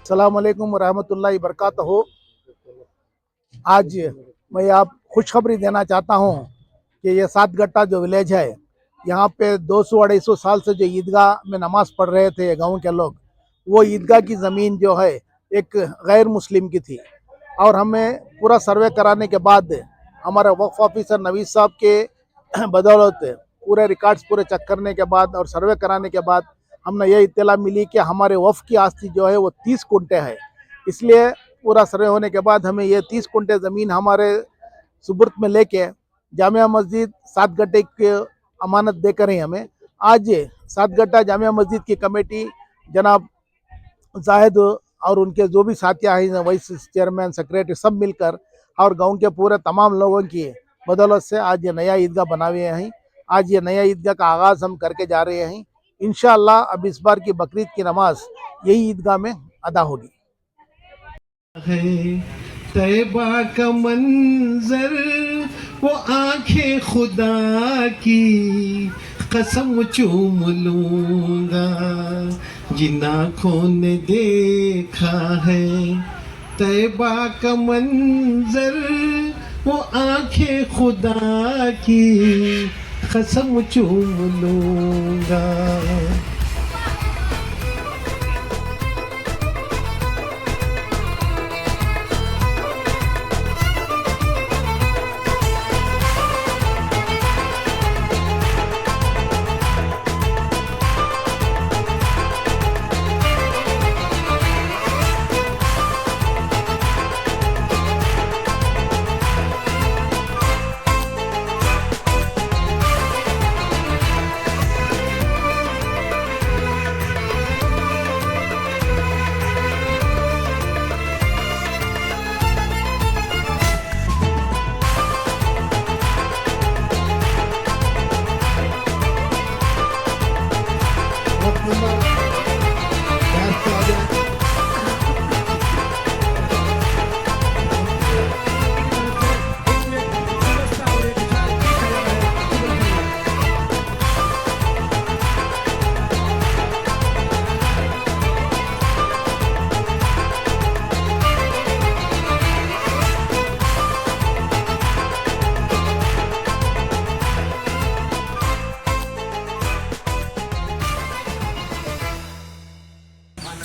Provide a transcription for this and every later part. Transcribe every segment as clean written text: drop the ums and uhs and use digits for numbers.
अस्सलामुअलैकुम रहमतुल्लाहि बरकातहू। आज मैं आप खुशखबरी देना चाहता हूँ कि ये सात गट्टा जो विलेज है, यहाँ पे 200-250 साल से जो ईदगाह में नमाज पढ़ रहे थे गांव के लोग, वो ईदगाह की ज़मीन जो है एक गैर मुस्लिम की थी। और हमें पूरा सर्वे कराने के बाद हमारे वक्फ ऑफिसर नवीद साहब के बदौलत पूरे रिकॉर्ड्स पूरे चेक करने के बाद और सर्वे कराने के बाद हमने ये इत्तला मिली कि हमारे वक्फ की आस्ती जो है वो 30 कुंटे है। इसलिए पूरा सर्वे होने के बाद हमें ये 30 कुंटे ज़मीन हमारे सुबुर्द में लेके जामिया मस्जिद 7 गट्टे की अमानत देकर ही हमें आज 7 गट्टा जामिया मस्जिद की कमेटी जनाब जाहिद और उनके जो भी साथियाँ हैं, वाइस चेयरमैन, सेक्रेटरी, सब मिलकर और गांव के पूरे तमाम लोगों की बदौलत से आज ये नया ईदगाह बना हुए हैं। आज ये नया ईदगाह का आगाज़ हम करके जा रहे हैं। इंशाअल्लाह अब इस बार की बकरीद की नमाज यही ईदगाह में अदा होगी। तैबा का मंजर वो आंखें खुदा की कसम चूम लूंगा, जिन आँखों ने देखा है तैबा का मंजर वो आंखें खुदा की कसम चूम लूंगा।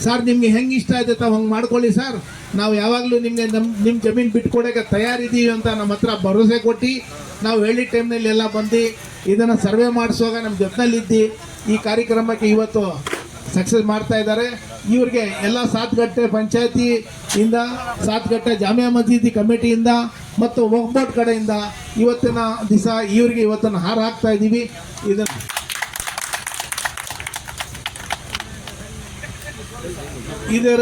ಸರ್ ನಿಮ್ಗೆ ಹೆಂಗೆ ಇಷ್ಟ ಆಯ್ತು ಹಂಗೆ ಮಾಡ್ಕೊಳ್ಳಿ ಸರ್. ನಾವು ಯಾವಾಗಲೂ ನಿಮಗೆ ನಿಮ್ಮ ಜಮೀನು ಬಿಟ್ಕೊಡೋಕೆ ತಯಾರಿದ್ದೀವಿ ಅಂತ ನಮ್ಮ ಹತ್ರ ಭರವಸೆ ಕೊಟ್ಟು ನಾವು ಹೇಳಿದ ಟೈಮ್ನಲ್ಲಿ ಎಲ್ಲ ಬಂದು ಇದನ್ನು ಸರ್ವೆ ಮಾಡಿಸುವಾಗ ನಮ್ಮ ಜೊತೆಯಲ್ಲಿದ್ದು ಈ ಕಾರ್ಯಕ್ರಮಕ್ಕೆ ಇವತ್ತು ಸಕ್ಸಸ್ ಮಾಡ್ತಾ ಇದ್ದಾರೆ. ಇವ್ರಿಗೆ ಎಲ್ಲ 7 ಗಟ್ಟೆ ಪಂಚಾಯತಿಯಿಂದ 7 ಗಟ್ಟೆ ಜಾಮಿಯಾ ಮಸ್ಜಿದ್ ಕಮಿಟಿಯಿಂದ ಮತ್ತು ವಕ್ಫ್ ಬೋರ್ಡ್ ಕಡೆಯಿಂದ ಇವತ್ತಿನ ದಿವಸ ಇವ್ರಿಗೆ ಇವತ್ತನ್ನು ಹಾರ ಹಾಕ್ತಾ ಇದ್ದೀವಿ. ಇದನ್ನು इधर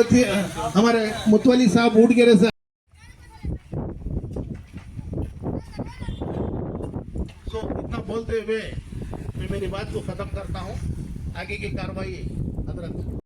हमारे मुतवली साहब उड़गेरे से इतना बोलते हुए मैं मेरी बात को खत्म करता हूँ। आगे की कार्रवाई हजरत